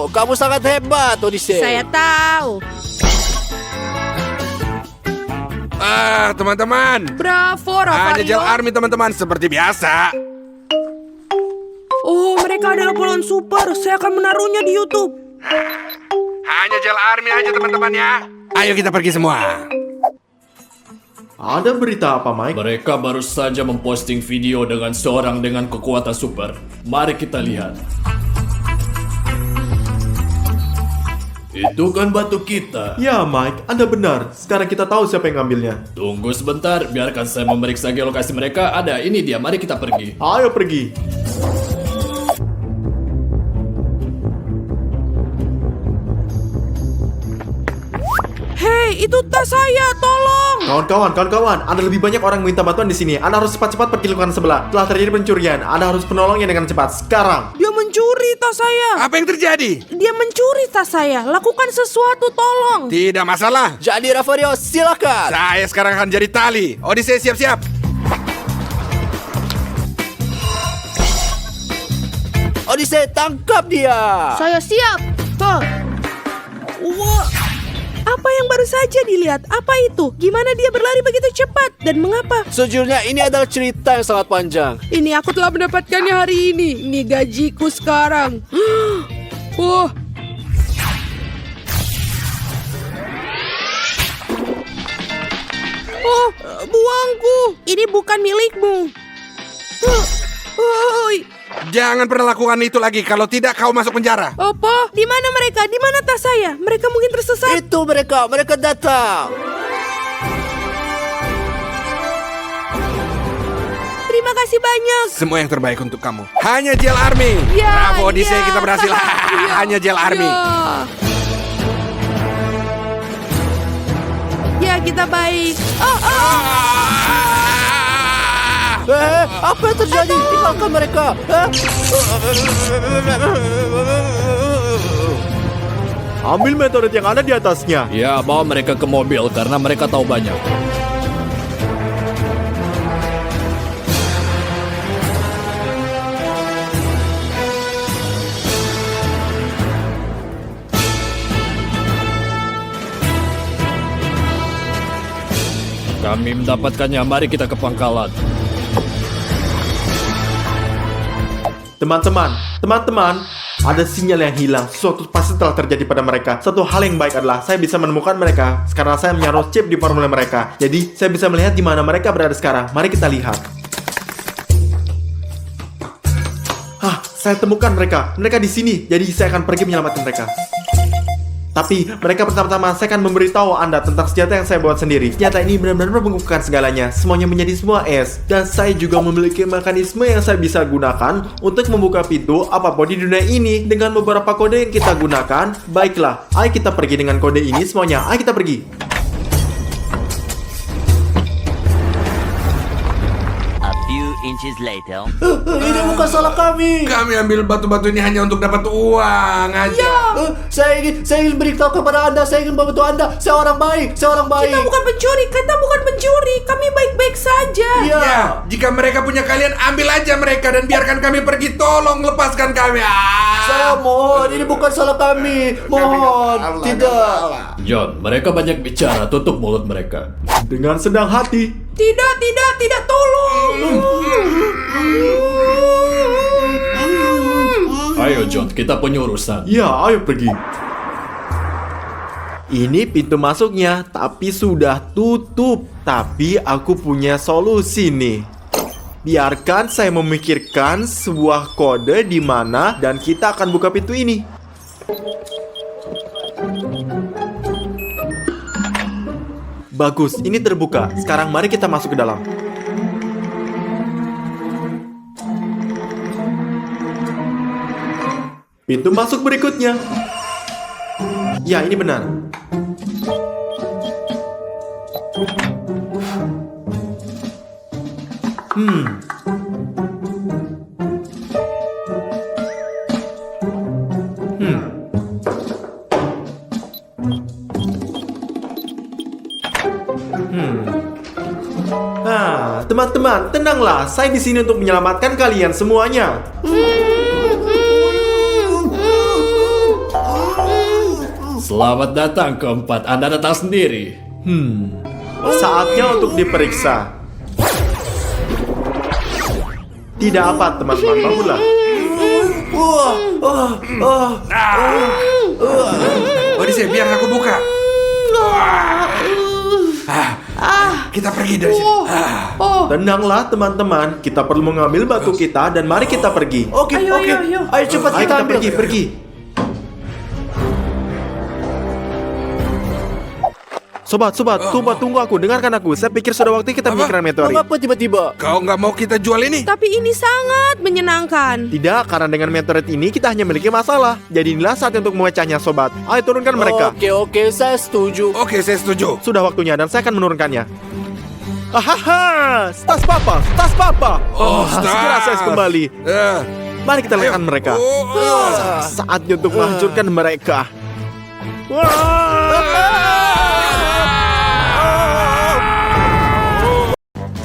Kamu sangat hebat Odyssey. Saya tahu. Teman-teman. Bravo, Hanya Gel Ravario. Army teman-teman, seperti biasa. Oh, mereka adalah polon super. Saya akan menaruhnya di YouTube. Hanya Gel Army aja teman-teman ya. Ayo kita pergi semua. Ada berita apa, Mike? Mereka baru saja memposting video dengan seorang dengan kekuatan super. Mari kita lihat. Itu kan batu kita. Ya, Mike, Anda benar. Sekarang kita tahu siapa yang ngambilnya. Tunggu sebentar, biarkan saya memeriksa geolokasi mereka. Ada, ini dia. Mari kita pergi. Ayo pergi. Hei, itu tas saya. Tolong. Kawan-kawan, ada lebih banyak orang yang minta bantuan di sini. Anda harus cepat-cepat pergi lingkungan sebelah. Telah terjadi pencurian. Anda harus menolongnya dengan cepat. Sekarang. Dia mencuri tas saya. Apa yang terjadi? Dia mencuri tas saya. Lakukan sesuatu, tolong. Tidak masalah. Jadi Ravario silakan. Saya sekarang akan jadi tali. Odyssey siap-siap. Odyssey tangkap dia. Saya siap. Wah. Apa yang baru saja dilihat? Apa itu? Gimana dia berlari begitu cepat? Dan mengapa? Sejujurnya ini adalah cerita yang sangat panjang. Ini aku telah mendapatkannya hari ini. Ini gajiku sekarang. Wah. Oh, buangku. Ini bukan milikmu. Oi. Jangan pernah lakukan itu lagi. Kalau tidak kau masuk penjara. Apa? Di mana mereka? Di mana tas saya? Mereka mungkin tersesat. Itu mereka datang. Terima kasih banyak. Semua yang terbaik untuk kamu. Hanya Gel Army. Ya, Bravo Odyssey, ya. kita berhasil. Ya. Hanya Gel Army. Ya, kita baik. Apa yang terjadi? Tinggalkan mereka. Ambil meteorit yang ada di atasnya. Ya, bawa mereka ke mobil karena mereka tahu banyak. Kami mendapatkannya, mari kita ke pangkalan. Teman-teman, ada sinyal yang hilang. Sesuatu pasti telah terjadi pada mereka. Satu hal yang baik adalah saya bisa menemukan mereka karena saya menyaruh chip di formulir mereka. Jadi, saya bisa melihat di mana mereka berada sekarang. Mari kita lihat. Saya temukan mereka. Mereka di sini. Jadi, saya akan pergi menyelamatkan mereka. Tapi mereka pertama-tama saya akan memberitahu Anda tentang senjata yang saya buat sendiri. Senjata ini benar-benar membungkukkan segalanya. Semuanya menjadi semua es. Dan saya juga memiliki mekanisme yang saya bisa gunakan untuk membuka pintu apapun di dunia ini dengan beberapa kode yang kita gunakan. Baiklah, ayo kita pergi dengan kode ini semuanya. Ayo kita pergi. A few inches later. Ini bukan salah kami. Kami ambil batu-batu ini hanya untuk dapat uang aja. Saya ingin beritahu kepada Anda, saya ingin membantu Anda. Saya orang baik. Kita bukan pencuri. Kami baik-baik baik-baik saja. Iya. Ya, jika mereka punya kalian, ambil aja mereka dan biarkan kami pergi. Tolong lepaskan kami. Saya mohon, ini bukan salah kami. Mohon, Allah, tidak. Allah. John, mereka banyak bicara, tutup mulut mereka. Dengan senang hati. Tidak, tolong. Ayo John, kita punya urusan. Ya, ayo pergi. Ini pintu masuknya, tapi sudah tutup. Tapi aku punya solusi nih. Biarkan saya memikirkan sebuah kode di mana dan kita akan buka pintu ini. Bagus, ini terbuka. Sekarang mari kita masuk ke dalam. Pintu masuk berikutnya. Ya, ini benar. Nah, teman-teman, tenanglah. Saya di sini untuk menyelamatkan kalian semuanya. Selamat datang keempat, Anda datang sendiri. Saatnya untuk diperiksa. Tidak apa, teman-teman. Bangunlah. Odyssey, biar aku buka. Kita pergi dari sini. Tenanglah, teman-teman. Kita perlu mengambil batu kita dan mari kita pergi. Oke. Ayo. Ayo cepat Ayo kita kita ambil. pergi. Sobat, tunggu aku. Dengarkan aku. Saya pikir sudah waktu kita memikirkan meteorit. Mengapa tiba-tiba? Kau nggak mau kita jual ini? Tapi ini sangat menyenangkan. Tidak, karena dengan meteorit ini kita hanya memiliki masalah. Jadi inilah saatnya untuk memecahnya, sobat. Ayo turunkan mereka. Oke, saya setuju. Oke, saya setuju. Sudah waktunya dan saya akan menurunkannya. Ahaha, tas papa. Segera saya kembali. Mari kita lekan mereka. Saatnya untuk menghancurkan mereka.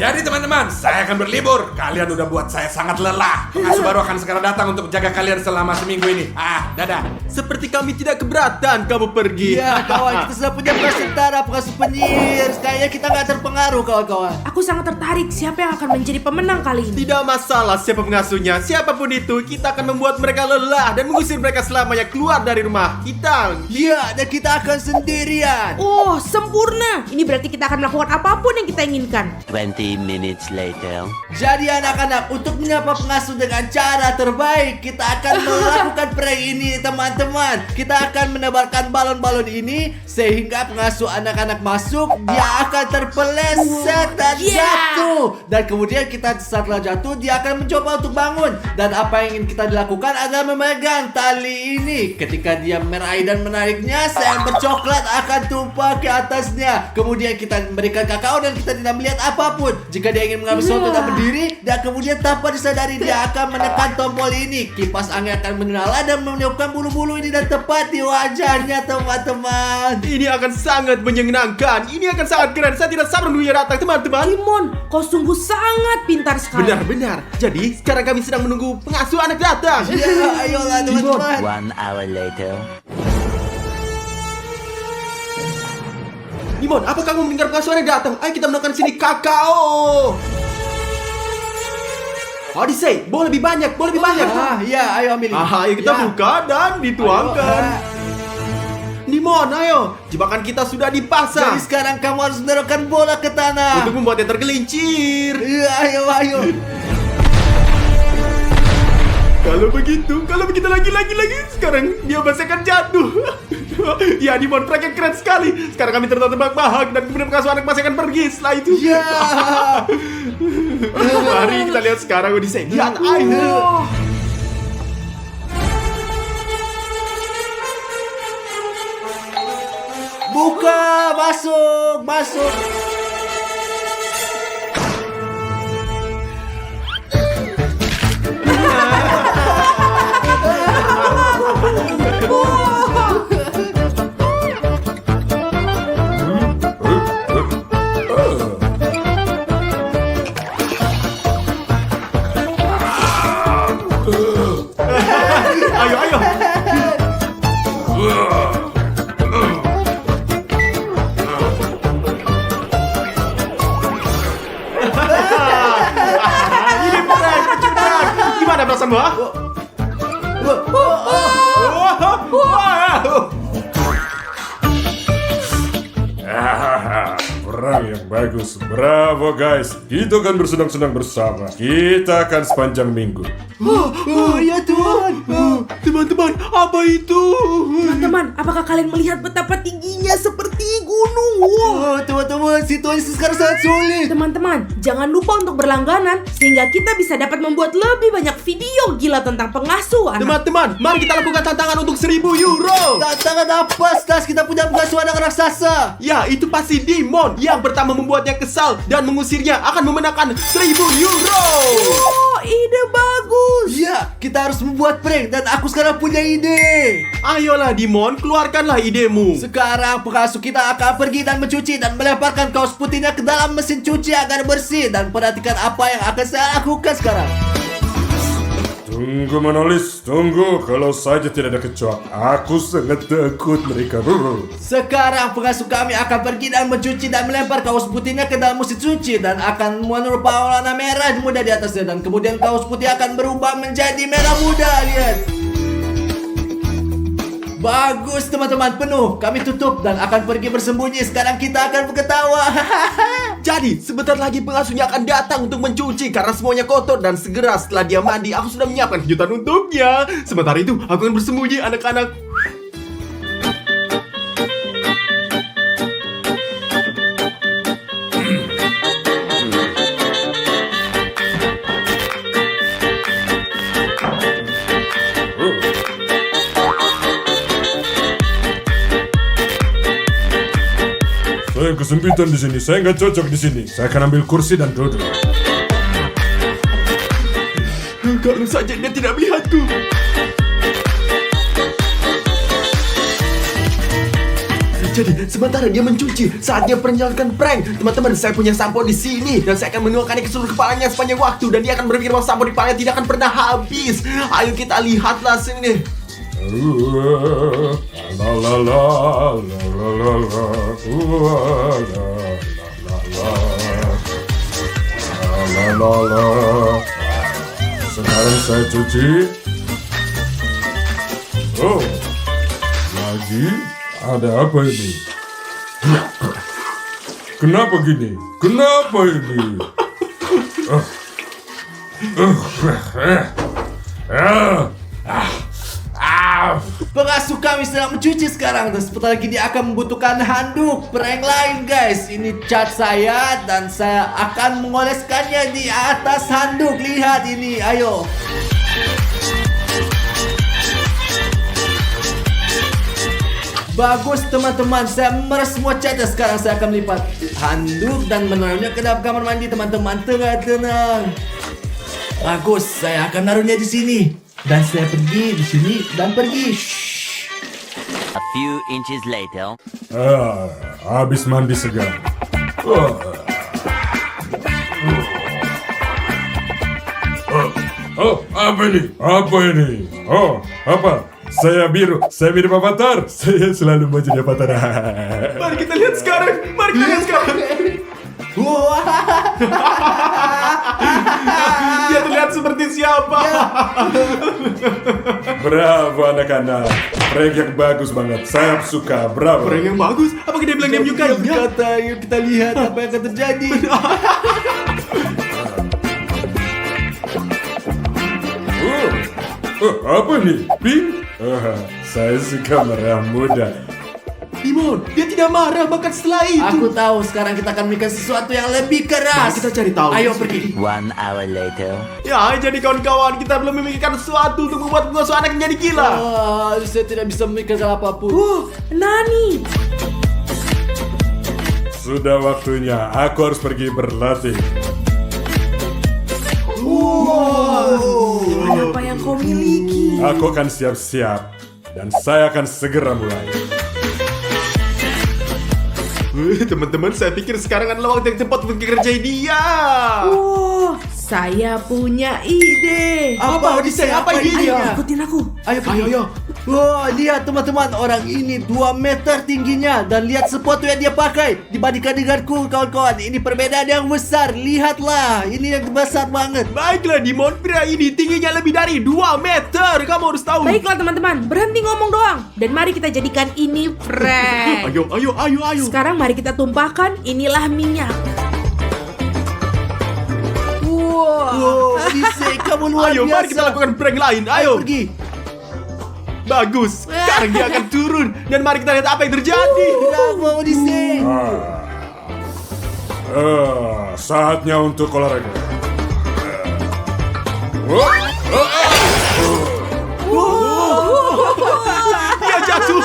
Jadi teman-teman, saya akan berlibur. Kalian udah buat saya sangat lelah. Pengasuh baru akan segera datang untuk jaga kalian selama seminggu ini. Dadah. Seperti kami tidak keberatan kamu pergi. Iya, kawan, kita sudah punya pengasuh tentara, pengasuh penyihir. Kayaknya kita nggak terpengaruh, kawan-kawan. Aku sangat tertarik siapa yang akan menjadi pemenang kali ini. Tidak masalah siapa pengasuhnya, siapapun itu, kita akan membuat mereka lelah dan mengusir mereka selamanya keluar dari rumah kita. Iya, dan kita akan sendirian. Oh, sempurna. Ini berarti kita akan melakukan apapun yang kita inginkan. 20 minutes later. Jadi anak-anak, untuk menyapa pengasuh dengan cara terbaik, kita akan melakukan prank ini, teman-teman. Kita akan menebarkan balon-balon ini sehingga pengasuh anak-anak masuk, dia akan terpeleset dan jatuh. Dan kemudian kita setelah jatuh, dia akan mencoba untuk bangun. Dan apa yang ingin kita dilakukan adalah memegang tali ini. Ketika dia meraih dan menariknya, sayur bercoklat akan tumpah ke atasnya. Kemudian kita memberikan kakao dan kita tidak melihat apapun. Jika dia ingin mengambil sesuatu dan berdiri, dan kemudian tanpa disadari dia akan menekan tombol ini. Kipas angin akan menyala dan meniupkan bulu-bulu ini dan tepat di wajahnya, teman-teman. Ini akan sangat menyenangkan. Ini akan sangat keren. Saya tidak sabar menunggunya datang, teman-teman. Timon, kau sungguh sangat pintar sekali. Benar. Jadi sekarang kami sedang menunggu pengasuh anak datang. Ya, ayolah teman-teman. 1 hour later. Dimon, apa kamu mendengar pengasuh anak datang? Ayo kita menemukan sini kakao. Odyssey, boleh lebih banyak. Ya, ayo ambil ini. Ayo kita Ya. buka dan dituangkan. Ayo, Dimon, ayo. Jebakan kita sudah dipasang. Jadi sekarang kamu harus mendorongkan bola ke tanah. Untuk membuatnya tergelincir. Ya, ayo. Kalau begitu lagi. Sekarang dia pasti akan jatuh. Ya, Dimon, prank yang keren sekali. Sekarang kami terbahak-bahak dan kemudian pengasuh anak masih akan pergi setelah itu. Ya. Mari kita lihat sekarang Odyssey. Lihat, ayo. Buka, masuk. sama-sama. Perang yang bagus. Bravo guys. Kita akan bersenang-senang bersama. Kita akan sepanjang minggu. Ya Tuhan. Teman-teman, apa itu? Teman-teman, apakah kalian melihat betapa tingginya seperti gunung? Wow. Teman-teman, situasi sekarang sangat sulit. Teman-teman, jangan lupa untuk berlangganan sehingga kita bisa dapat membuat lebih banyak video gila tentang pengasuh anak. Teman-teman, mari kita lakukan tantangan untuk 1.000 euro. Tantangan apa, Stas? Kita punya pengasuh anak raksasa. Ya, itu pasti Dimon yang pertama membuatnya kesal dan mengusirnya akan memenangkan 1.000 euro. Oh, ide bagus. Ya, kita harus membuat prank dan aku sekarang punya ide. Ayolah Dimon, keluarkanlah idemu. Sekarang pengasuh kita akan pergi dan mencuci dan melemparkan kaos putihnya ke dalam mesin cuci agar bersih. Dan perhatikan apa yang akan saya lakukan sekarang. Tunggu Manolis, tunggu. Kalau saja tidak ada kecoak, aku sangat takut mereka. Sekarang pengasuh kami akan pergi dan mencuci dan melempar kaos putihnya ke dalam mesin cuci dan akan menyerupai warna merah muda di atasnya dan kemudian kaos putih akan berubah menjadi merah muda. Lihat. Bagus teman-teman, penuh. Kami tutup dan akan pergi bersembunyi. Sekarang kita akan berketawa. Jadi, sebentar lagi pengasuhnya akan datang untuk mencuci karena semuanya kotor dan segera setelah dia mandi, aku sudah menyiapkan kejutan untuknya. Sementara itu, aku akan bersembunyi anak-anak. Saya kesempitan di sini. Saya nggak cocok di sini. Saya akan ambil kursi dan duduk. Kalau saja dia tidak melihatku. Jadi, sementara dia mencuci, saatnya menjalankan prank. Teman-teman, saya punya sampo di sini dan saya akan menuangkannya ke seluruh kepalanya sepanjang waktu dan dia akan berpikir bahwa sampo di kepalanya tidak akan pernah habis. Ayo kita lihatlah sini. La la la la la la la la la la. Sekarang saya cuci. Oh, lagi ada apa ini? Kenapa gini? Kenapa ini? Pengasuh kami sedang mencuci sekarang dan sebentar lagi dia akan membutuhkan handuk. Prank lain guys. Ini cat saya dan saya akan mengoleskannya di atas handuk. Lihat ini, ayo. Bagus teman-teman, saya memeras semua catnya. Sekarang saya akan melipat handuk dan menaruhnya ke dalam kamar mandi teman-teman. Tenang. Bagus, saya akan naruhnya di sini. Dan saya pergi di sini dan pergi. A few inches later. Habis mandi segar. Oh, apa ini? Apa ini? Oh, apa? Saya biru Avatar. Saya selalu mau jadi Avatar. Mari kita lihat sekarang. Dia terlihat seperti siapa? Bravo anak-anak. Prank yang bagus banget. Saya suka. Bravo. Prank yang bagus. Apakah dia bilang dia menyukainya? Kata, yuk kita lihat apa yang akan terjadi. Apa nih? Pink? Saya suka merah muda. Dimon, dia tidak marah bahkan setelah itu. Aku tahu sekarang kita akan memikirkan sesuatu yang lebih keras. Mari kita cari tahu. Ayo pergi. 1 hour later. Ya, jadi kawan-kawan, kita belum memikirkan sesuatu untuk membuat pengasuh anak menjadi gila. Saya tidak bisa memikirkan apapun. Nani. Sudah waktunya. Aku harus pergi berlatih. Apa yang kau miliki? Aku akan siap-siap. Dan saya akan segera mulai. Teman-teman, saya pikir sekarang adalah waktu yang tepat untuk kerjai dia. Oh, saya punya ide. Apa Odyssey? Apa idenya? Ayo, ikutin aku. Ayo pergi. Ayo. Wah, lihat teman-teman, orang ini 2 meter tingginya. Dan lihat sepatu yang dia pakai. Dibandingkan denganku, kawan-kawan, ini perbedaan yang besar. Lihatlah, ini yang besar banget. Baiklah Dimon, pria ini tingginya lebih dari 2 meter. Kamu harus tahu. Baiklah teman-teman, berhenti ngomong doang. Dan mari kita jadikan ini prank. Ayo. Sekarang mari kita tumpahkan, inilah minyak. Wow, Odyssey, kamu luar Ayo, biasa. mari kita lakukan prank lain. Ayo Ayo. pergi. Bagus. Sekarang dia akan turun dan mari kita lihat apa yang terjadi. Bravo, Odyssey. Saatnya untuk olahraga. Dia jatuh.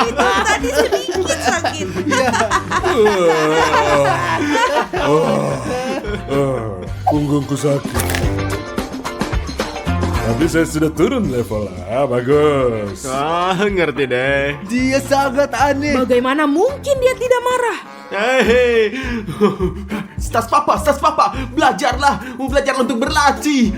Itu tadi sedikit sakit. Punggungku sakit. Tapi saya sudah turun level. Bagus. Ngerti deh. Dia sangat aneh. Bagaimana mungkin dia tidak marah? Hei, Stas papa, belajarlah untuk berlatih.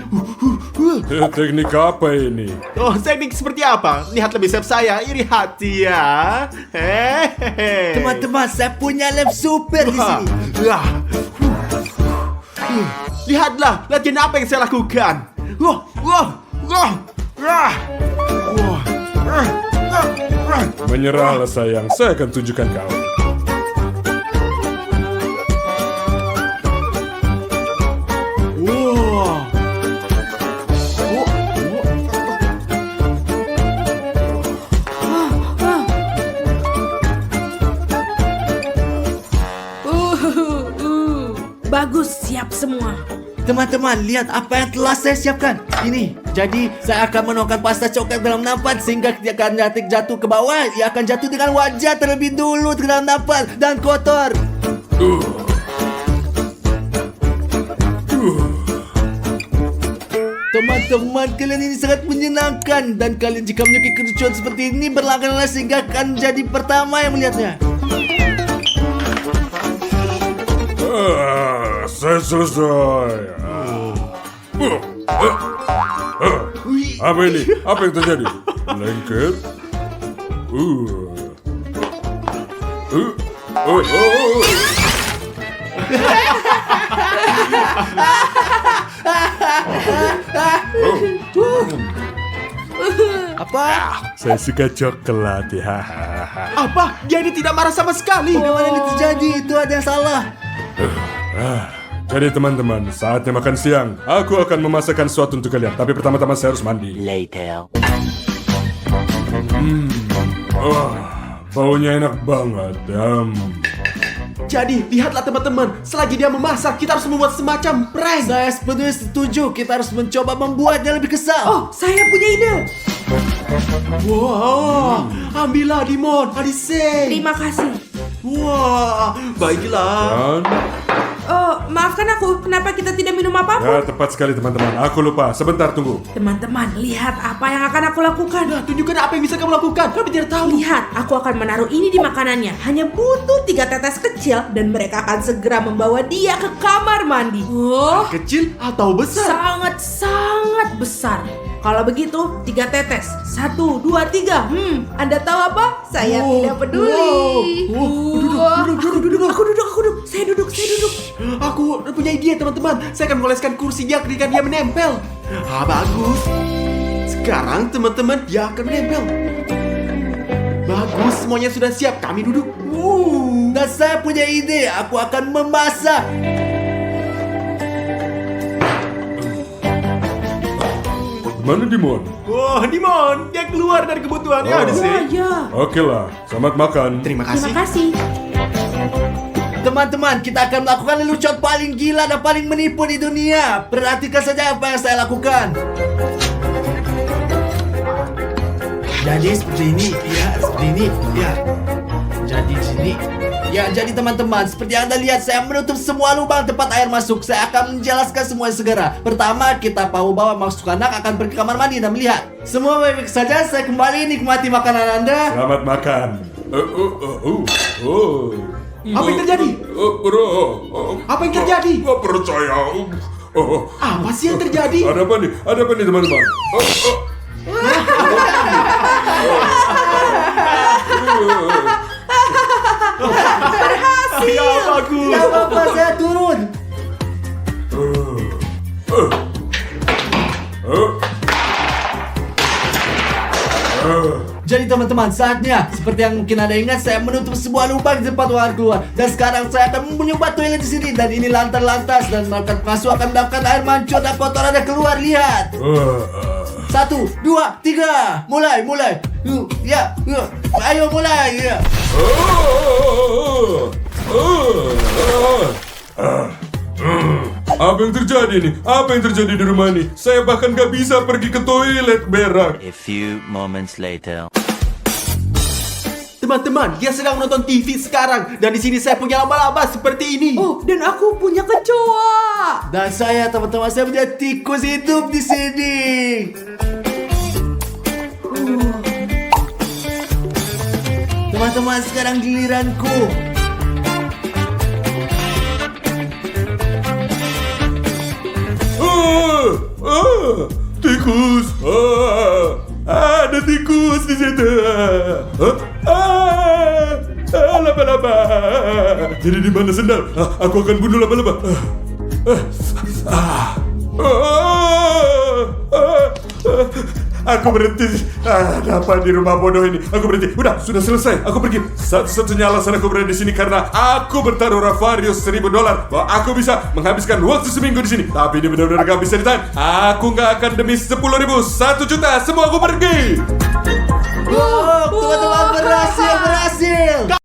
Teknik apa ini? Oh, teknik seperti apa? Lihat lebih sep saya, iri hati ya. Hehehe. Teman-teman, saya punya lab super di Wah, sini. wah. Lihatlah, latihan apa yang saya lakukan. Menyerahlah sayang, saya akan tunjukkan kau. Bagus, siap semua. Teman-teman, lihat apa yang telah saya siapkan. Ini, jadi saya akan menuangkan pasta coklat dalam nampan sehingga dia akan jatuh ke bawah. Dia akan jatuh dengan wajah terlebih dulu ke dalam nampan dan kotor. Teman-teman, kalian ini sangat menyenangkan. Dan kalian jika menyukai kelucuan seperti ini, berlangganan sehingga akan jadi pertama yang melihatnya. Saya selesai. Apa ini? Apa yang terjadi? Lengket? Apa? Saya suka coklat ya. Apa? Dia ini tidak marah sama sekali. Bagaimana ini terjadi? Itu ada yang salah. Jadi teman-teman, saatnya makan siang. Aku akan memasakkan sesuatu untuk kalian. Tapi pertama-tama saya harus mandi. Later. Baunya enak banget. Jadi, lihatlah teman-teman, selagi dia memasak, kita harus membuat semacam prank. Saya sepenuhnya setuju. Kita harus mencoba membuatnya lebih kesal. Oh, saya punya ide. Wah, ambillah Dimon, Odyssey. Terima kasih. Wah, baiklah. Dan Oh, maafkan aku. Kenapa kita tidak minum apapun? ya tepat sekali teman-teman. Aku lupa. Sebentar tunggu. Teman-teman, lihat apa yang akan aku lakukan. Nah, tunjukkan apa yang bisa kamu lakukan. Kami tidak tahu. Lihat, aku akan menaruh ini di makanannya. Hanya butuh 3 tetes kecil dan mereka akan segera membawa dia ke kamar mandi. Oh, Kecil atau besar? sangat besar. Kalau begitu, 3 tetes. 1, 2, 3. Anda tahu apa? Saya tidak peduli. Duduk. Aku duduk. Saya duduk. Aku punya ide teman-teman. Saya akan mengoleskan kursi dia ketika dia menempel. Bagus. Sekarang teman-teman dia akan menempel. Bagus, semuanya sudah siap. Kami duduk. Dan saya punya ide. Aku akan memasak. Mana Dimon? Wah, Dimon, dia keluar dari kebutuhannya, Oh. Odyssey. Ya. Oke lah, selamat makan. Terima Terima kasih. kasih. Teman-teman, kita akan melakukan lelucon paling gila dan paling menipu di dunia. Perhatikan saja apa yang saya lakukan. Jadi seperti ini, ya, seperti ini, ya. Jadi di sini. Ya, jadi teman-teman, seperti yang Anda lihat, saya menutup semua lubang tempat air masuk. Saya akan menjelaskan semuanya segera. Pertama, kita bawa masuk anak akan pergi ke kamar mandi dan melihat. Semua baik-baik saja, saya kembali nikmati makanan Anda. Selamat makan. Apa yang terjadi? Bro, Apa yang terjadi? Gak percaya. Apa sih yang terjadi? Ada apa nih? Ada apa nih teman-teman? Ya bagus. Tidak apa-apa, saya turun. Jadi teman-teman, saatnya seperti yang mungkin Anda ingat, saya menutup sebuah lubang di tempat uang keluar. Dan sekarang saya akan menyumbat toilet di sini, dan ini lantas dan melakukan pengasuh akan mendapatkan air mancur dan kotoran yang keluar. Lihat. 1, 2, 3. Mulai. Ya. Ayo mulai. Ya. Apa yang terjadi nih? Apa yang terjadi di rumah ini? Saya bahkan gak bisa pergi ke toilet berak. A few moments later. Teman-teman, dia sedang menonton TV sekarang dan di sini saya punya laba-laba seperti ini. Oh, dan aku punya kecoa. Dan saya, teman-teman, saya punya tikus hidup di sini. Teman-teman, sekarang giliranku. Tikus. Ada tikus di situ. Laba-laba. Jadi di mana sendal? Aku akan bunuh laba-laba. Aku berhenti. Ada apa di rumah bodoh ini? Aku berhenti. Udah, sudah selesai. Aku pergi. Satu-satunya alasan aku berada di sini karena aku bertaruh Ravarius $1000 bahwa aku bisa menghabiskan waktu seminggu di sini. Tapi ini benar-benar gak bisa ditahan. Aku gak akan demi 10.000, 1 juta. Semua aku pergi. Teman-teman, berhasil.